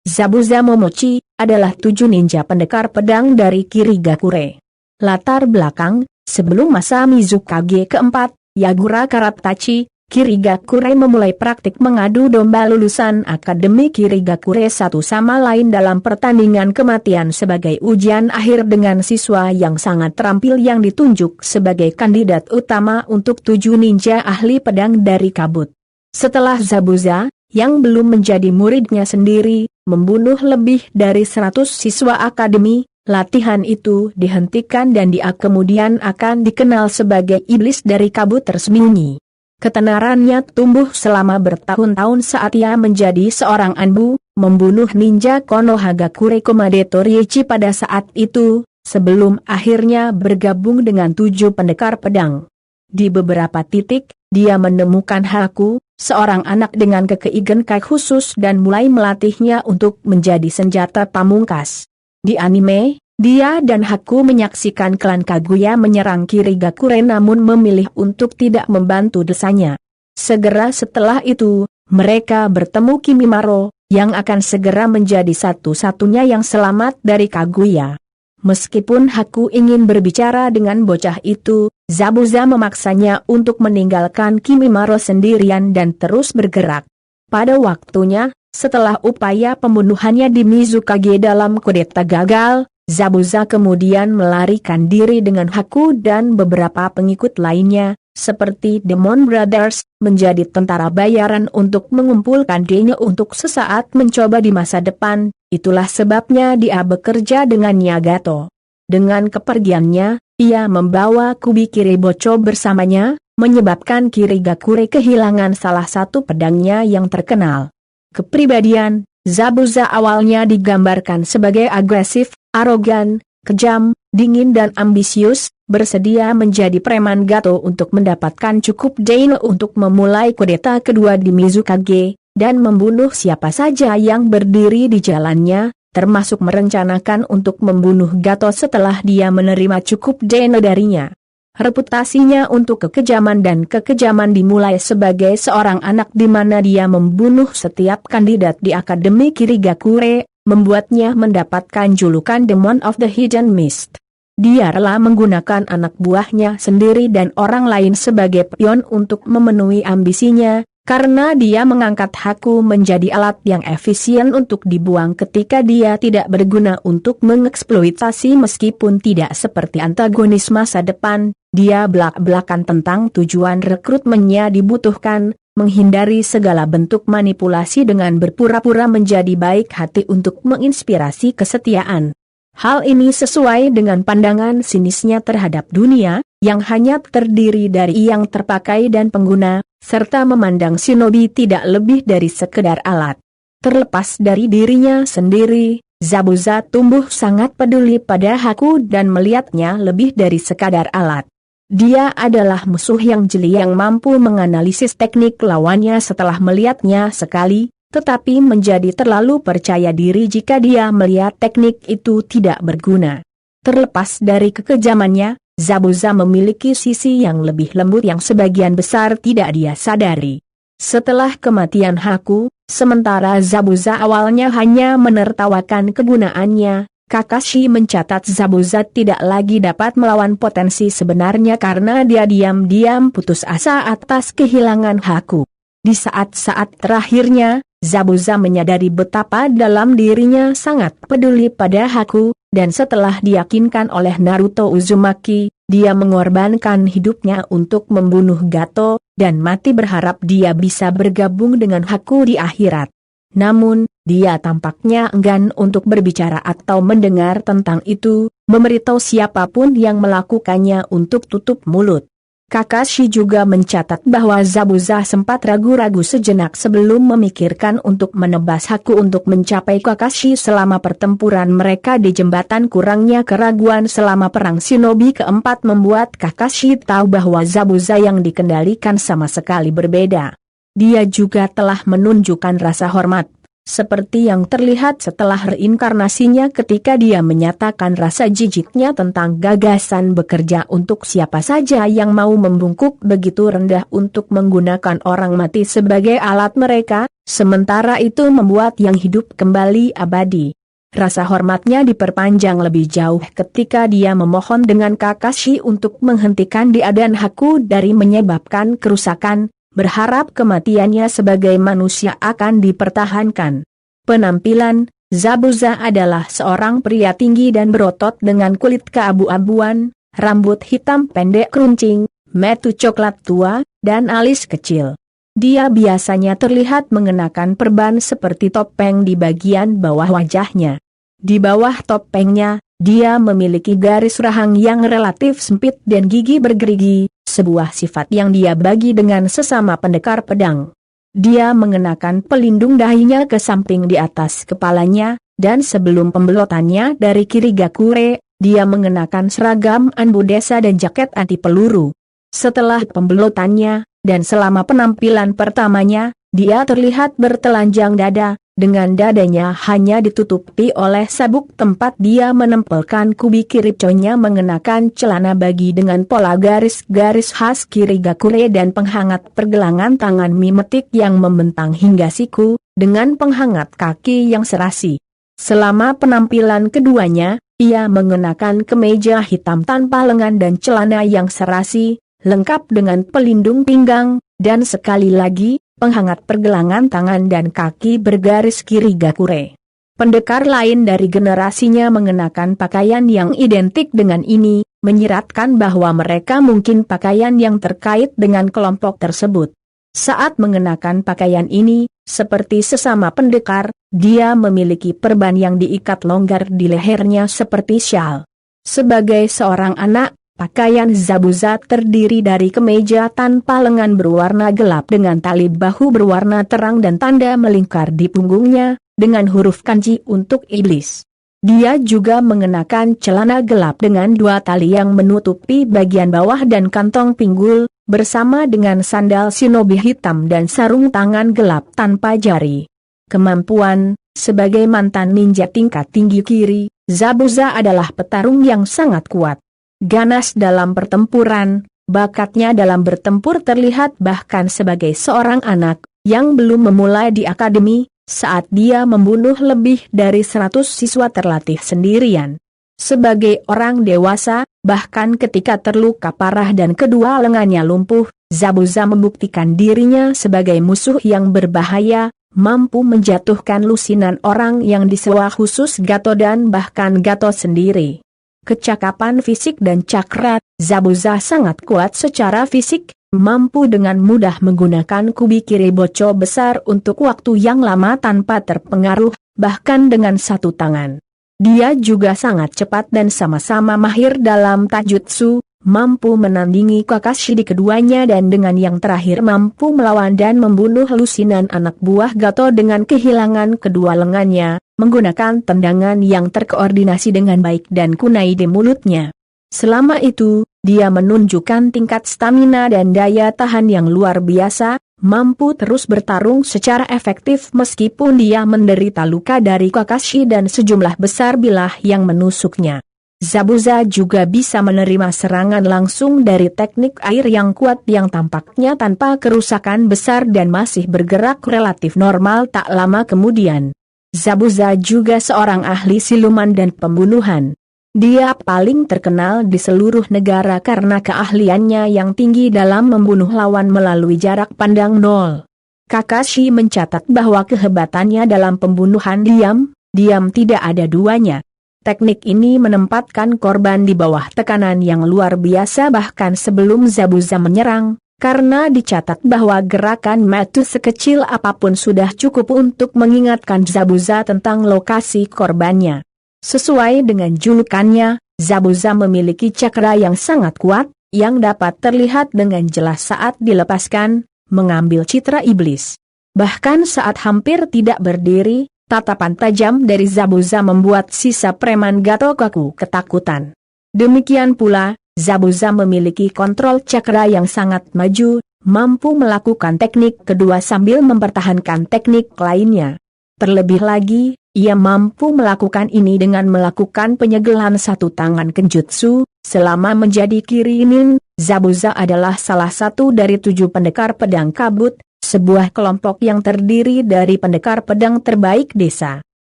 Zabuza Momochi, adalah 7 ninja pendekar pedang dari Kirigakure. Latar belakang, sebelum masa Mizukage keempat, Yagura Karatachi, Kirigakure memulai praktik mengadu domba lulusan Akademi Kirigakure satu sama lain dalam pertandingan kematian sebagai ujian akhir dengan siswa yang sangat terampil yang ditunjuk sebagai kandidat utama untuk 7 ninja ahli pedang dari Kabut. Setelah Zabuza, yang belum menjadi muridnya sendiri, membunuh lebih dari 100 siswa akademi, latihan itu dihentikan dan dia kemudian akan dikenal sebagai iblis dari Kabut tersembunyi. Ketenarannya tumbuh selama bertahun-tahun saat ia menjadi seorang anbu, membunuh ninja Konohagakure Komade Toriichi pada saat itu, sebelum akhirnya bergabung dengan 7 pendekar pedang. Di beberapa titik, dia menemukan Haku, seorang anak dengan kekeigenkai khusus dan mulai melatihnya untuk menjadi senjata pamungkas. Di anime, dia dan Haku menyaksikan klan Kaguya menyerang Kirigakure namun memilih untuk tidak membantu desanya. Segera setelah itu, mereka bertemu Kimimaro, yang akan segera menjadi satu-satunya yang selamat dari Kaguya. Meskipun Haku ingin berbicara dengan bocah itu, Zabuza memaksanya untuk meninggalkan Kimimaro sendirian dan terus bergerak. Pada waktunya, setelah upaya pembunuhannya di Mizukage dalam kudeta gagal, Zabuza kemudian melarikan diri dengan Haku dan beberapa pengikut lainnya, seperti Demon Brothers, menjadi tentara bayaran untuk mengumpulkan dana untuk sesaat mencoba di masa depan. Itulah sebabnya dia bekerja dengan Nyagato. Dengan kepergiannya, ia membawa Kubi Kiribocho bersamanya, menyebabkan Kirigakure kehilangan salah satu pedangnya yang terkenal. Kepribadian Zabuza awalnya digambarkan sebagai agresif, arogan, kejam, dingin dan ambisius, bersedia menjadi preman Gato untuk mendapatkan cukup dana untuk memulai kudeta kedua di Mizukage, dan membunuh siapa saja yang berdiri di jalannya, termasuk merencanakan untuk membunuh Gato setelah dia menerima cukup dana darinya. Reputasinya untuk kekejaman dan kekejaman dimulai sebagai seorang anak di mana dia membunuh setiap kandidat di Akademi Kirigakure, membuatnya mendapatkan julukan Demon of the Hidden Mist. Dia rela menggunakan anak buahnya sendiri dan orang lain sebagai pion untuk memenuhi ambisinya, karena dia mengangkat Haku menjadi alat yang efisien untuk dibuang ketika dia tidak berguna untuk mengeksploitasi. Meskipun tidak seperti antagonis masa depan, dia belak-belakan tentang tujuan rekrutmennya dibutuhkan, menghindari segala bentuk manipulasi dengan berpura-pura menjadi baik hati untuk menginspirasi kesetiaan. Hal ini sesuai dengan pandangan sinisnya terhadap dunia, yang hanya terdiri dari yang terpakai dan pengguna, serta memandang shinobi tidak lebih dari sekedar alat. Terlepas dari dirinya sendiri, Zabuza tumbuh sangat peduli pada Haku dan melihatnya lebih dari sekadar alat. Dia adalah musuh yang jeli yang mampu menganalisis teknik lawannya setelah melihatnya sekali, tetapi menjadi terlalu percaya diri jika dia melihat teknik itu tidak berguna. Terlepas dari kekejamannya, Zabuza memiliki sisi yang lebih lembut yang sebagian besar tidak dia sadari. Setelah kematian Haku, sementara Zabuza awalnya hanya menertawakan kegunaannya, Kakashi mencatat Zabuza tidak lagi dapat melawan potensi sebenarnya karena dia diam-diam putus asa atas kehilangan Haku. Di saat-saat terakhirnya, Zabuza menyadari betapa dalam dirinya sangat peduli pada Haku, dan setelah diyakinkan oleh Naruto Uzumaki, dia mengorbankan hidupnya untuk membunuh Gato, dan mati berharap dia bisa bergabung dengan Haku di akhirat. Namun, dia tampaknya enggan untuk berbicara atau mendengar tentang itu, memberitahu siapapun yang melakukannya untuk tutup mulut. Kakashi juga mencatat bahwa Zabuza sempat ragu-ragu sejenak sebelum memikirkan untuk menebas Haku untuk mencapai Kakashi selama pertempuran mereka di jembatan. Kurangnya keraguan selama perang shinobi keempat membuat Kakashi tahu bahwa Zabuza yang dikendalikan sama sekali berbeda. Dia juga telah menunjukkan rasa hormat seperti yang terlihat setelah reinkarnasinya ketika dia menyatakan rasa jijiknya tentang gagasan bekerja untuk siapa saja yang mau membungkuk begitu rendah untuk menggunakan orang mati sebagai alat mereka, sementara itu membuat yang hidup kembali abadi. Rasa hormatnya diperpanjang lebih jauh ketika dia memohon dengan Kakashi untuk menghentikan dia dan Haku dari menyebabkan kerusakan, berharap kematiannya sebagai manusia akan dipertahankan. Penampilan, Zabuza adalah seorang pria tinggi dan berotot dengan kulit keabu-abuan, rambut hitam pendek keruncing, mata coklat tua, dan alis kecil. Dia biasanya terlihat mengenakan perban seperti topeng di bagian bawah wajahnya. Di bawah topengnya, dia memiliki garis rahang yang relatif sempit dan gigi bergerigi, sebuah sifat yang dia bagi dengan sesama pendekar pedang. Dia mengenakan pelindung dahinya ke samping di atas kepalanya, dan sebelum pembelotannya dari Kirigakure, dia mengenakan seragam anbu desa dan jaket anti peluru. Setelah pembelotannya, dan selama penampilan pertamanya, dia terlihat bertelanjang dada, dengan dadanya hanya ditutupi oleh sabuk tempat dia menempelkan kubi kiripconya mengenakan celana bagi dengan pola garis-garis khas Kirigakure dan penghangat pergelangan tangan mimetik yang membentang hingga siku, dengan penghangat kaki yang serasi. Selama penampilan keduanya, ia mengenakan kemeja hitam tanpa lengan dan celana yang serasi, lengkap dengan pelindung pinggang, dan sekali lagi, penghangat pergelangan tangan dan kaki bergaris Kirigakure. Pendekar lain dari generasinya mengenakan pakaian yang identik dengan ini, menyiratkan bahwa mereka mungkin pakaian yang terkait dengan kelompok tersebut. Saat mengenakan pakaian ini, seperti sesama pendekar, dia memiliki perban yang diikat longgar di lehernya seperti syal. Sebagai seorang anak, pakaian Zabuza terdiri dari kemeja tanpa lengan berwarna gelap dengan tali bahu berwarna terang dan tanda melingkar di punggungnya, dengan huruf kanji untuk iblis. Dia juga mengenakan celana gelap dengan dua tali yang menutupi bagian bawah dan kantong pinggul, bersama dengan sandal shinobi hitam dan sarung tangan gelap tanpa jari. Kemampuan, sebagai mantan ninja tingkat tinggi kiri, Zabuza adalah petarung yang sangat kuat. Ganas dalam pertempuran, bakatnya dalam bertempur terlihat bahkan sebagai seorang anak, yang belum memulai di akademi, saat dia membunuh lebih dari 100 siswa terlatih sendirian. Sebagai orang dewasa, bahkan ketika terluka parah dan kedua lengannya lumpuh, Zabuza membuktikan dirinya sebagai musuh yang berbahaya, mampu menjatuhkan lusinan orang yang disewa khusus Gato dan bahkan Gato sendiri. Kecakapan fisik dan cakra, Zabuza sangat kuat secara fisik, mampu dengan mudah menggunakan kubi kiri boco besar untuk waktu yang lama tanpa terpengaruh, bahkan dengan satu tangan. Dia juga sangat cepat dan sama-sama mahir dalam taijutsu, mampu menandingi Kakashi di keduanya dan dengan yang terakhir mampu melawan dan membunuh lusinan anak buah Gato dengan kehilangan kedua lengannya, menggunakan tendangan yang terkoordinasi dengan baik dan kunai di mulutnya. Selama itu, dia menunjukkan tingkat stamina dan daya tahan yang luar biasa, mampu terus bertarung secara efektif meskipun dia menderita luka dari Kakashi dan sejumlah besar bilah yang menusuknya. Zabuza juga bisa menerima serangan langsung dari teknik air yang kuat yang tampaknya tanpa kerusakan besar dan masih bergerak relatif normal tak lama kemudian. Zabuza juga seorang ahli siluman dan pembunuhan. Dia paling terkenal di seluruh negara karena keahliannya yang tinggi dalam membunuh lawan melalui jarak pandang nol. Kakashi mencatat bahwa kehebatannya dalam pembunuhan diam tidak ada duanya. Teknik ini menempatkan korban di bawah tekanan yang luar biasa bahkan sebelum Zabuza menyerang, karena dicatat bahwa gerakan mata sekecil apapun sudah cukup untuk mengingatkan Zabuza tentang lokasi korbannya. Sesuai dengan julukannya, Zabuza memiliki cakra yang sangat kuat, yang dapat terlihat dengan jelas saat dilepaskan, mengambil citra iblis. Bahkan saat hampir tidak berdiri, tatapan tajam dari Zabuza membuat sisa preman Gato Kaku ketakutan. Demikian pula, Zabuza memiliki kontrol cakra yang sangat maju, mampu melakukan teknik kedua sambil mempertahankan teknik lainnya. Terlebih lagi, ia mampu melakukan ini dengan melakukan penyegelan satu tangan kenjutsu. Selama menjadi Kirinin, Zabuza adalah salah satu dari 7 pendekar pedang kabut, sebuah kelompok yang terdiri dari pendekar pedang terbaik desa.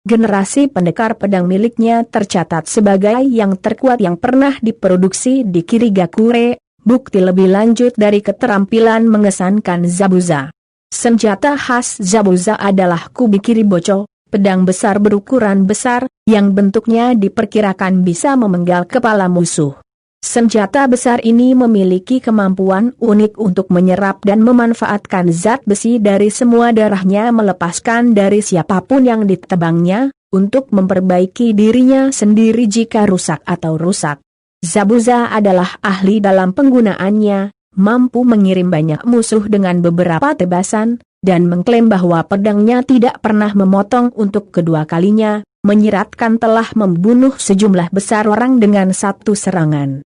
Generasi pendekar pedang miliknya tercatat sebagai yang terkuat yang pernah diproduksi di Kirigakure, bukti lebih lanjut dari keterampilan mengesankan Zabuza. Senjata khas Zabuza adalah Kubikiri Bocho, pedang besar berukuran besar, yang bentuknya diperkirakan bisa memenggal kepala musuh. Senjata besar ini memiliki kemampuan unik untuk menyerap dan memanfaatkan zat besi dari semua darahnya melepaskan dari siapapun yang ditebangnya, untuk memperbaiki dirinya sendiri jika rusak atau rusak. Zabuza adalah ahli dalam penggunaannya, mampu mengirim banyak musuh dengan beberapa tebasan, dan mengklaim bahwa pedangnya tidak pernah memotong untuk kedua kalinya, menyiratkan telah membunuh sejumlah besar orang dengan satu serangan.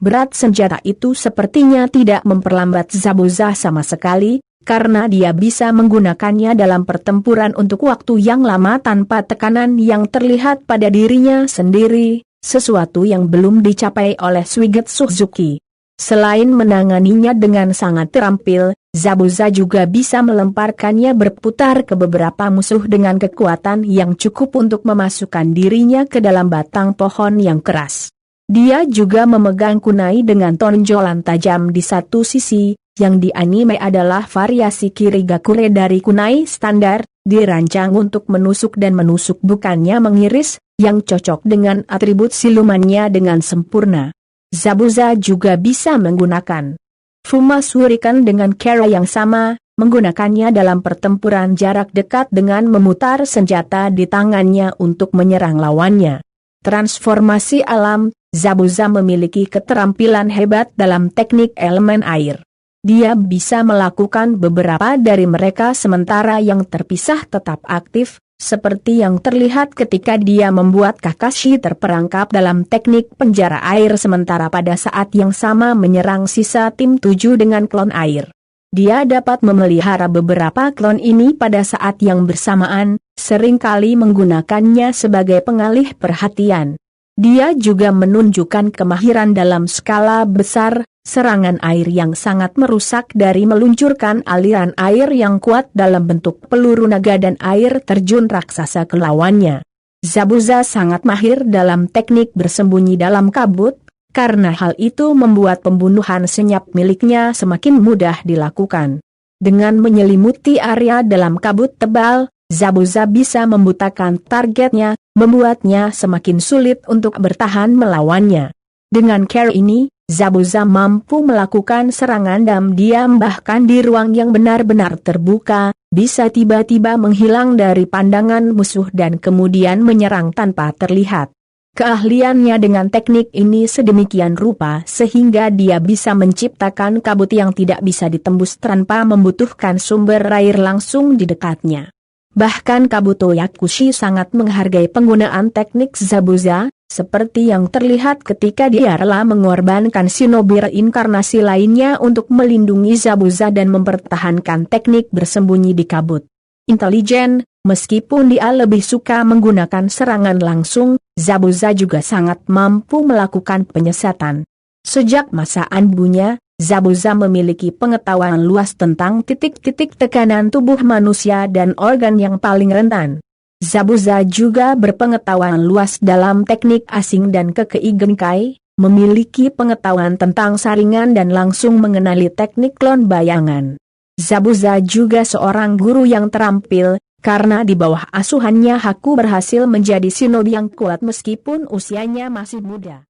Berat senjata itu sepertinya tidak memperlambat Zabuza sama sekali, karena dia bisa menggunakannya dalam pertempuran untuk waktu yang lama tanpa tekanan yang terlihat pada dirinya sendiri, sesuatu yang belum dicapai oleh Suigetsu Suzuki. Selain menanganinya dengan sangat terampil, Zabuza juga bisa melemparkannya berputar ke beberapa musuh dengan kekuatan yang cukup untuk memasukkan dirinya ke dalam batang pohon yang keras. Dia juga memegang kunai dengan tonjolan tajam di satu sisi, yang di anime adalah variasi Kirigakure dari kunai standar, dirancang untuk menusuk dan menusuk bukannya mengiris, yang cocok dengan atribut silumannya dengan sempurna. Zabuza juga bisa menggunakan Fuma Shuriken dengan cara yang sama, menggunakannya dalam pertempuran jarak dekat dengan memutar senjata di tangannya untuk menyerang lawannya. Transformasi alam, Zabuza memiliki keterampilan hebat dalam teknik elemen air. Dia bisa melakukan beberapa dari mereka sementara yang terpisah tetap aktif, seperti yang terlihat ketika dia membuat Kakashi terperangkap dalam teknik penjara air sementara pada saat yang sama menyerang sisa tim 7 dengan klon air. Dia dapat memelihara beberapa klon ini pada saat yang bersamaan, seringkali menggunakannya sebagai pengalih perhatian. Dia juga menunjukkan kemahiran dalam skala besar, serangan air yang sangat merusak dari meluncurkan aliran air yang kuat dalam bentuk peluru naga dan air terjun raksasa ke lawannya. Zabuza sangat mahir dalam teknik bersembunyi dalam kabut, karena hal itu membuat pembunuhan senyap miliknya semakin mudah dilakukan. Dengan menyelimuti area dalam kabut tebal, Zabuza bisa membutakan targetnya, membuatnya semakin sulit untuk bertahan melawannya. Dengan cara ini, Zabuza mampu melakukan serangan diam-diam bahkan di ruang yang benar-benar terbuka, bisa tiba-tiba menghilang dari pandangan musuh dan kemudian menyerang tanpa terlihat. Keahliannya dengan teknik ini sedemikian rupa sehingga dia bisa menciptakan kabut yang tidak bisa ditembus tanpa membutuhkan sumber air langsung di dekatnya. Bahkan Kabuto Yakushi sangat menghargai penggunaan teknik Zabuza, seperti yang terlihat ketika dia rela mengorbankan shinobi reinkarnasi lainnya untuk melindungi Zabuza dan mempertahankan teknik bersembunyi di kabut. Intelijen, meskipun dia lebih suka menggunakan serangan langsung, Zabuza juga sangat mampu melakukan penyesatan. Sejak masa Anbunya, Zabuza memiliki pengetahuan luas tentang titik-titik tekanan tubuh manusia dan organ yang paling rentan. Zabuza juga berpengetahuan luas dalam teknik asing dan Kekei Genkai, memiliki pengetahuan tentang saringan dan langsung mengenali teknik klon bayangan. Zabuza juga seorang guru yang terampil, karena di bawah asuhannya Haku berhasil menjadi shinobi yang kuat meskipun usianya masih muda.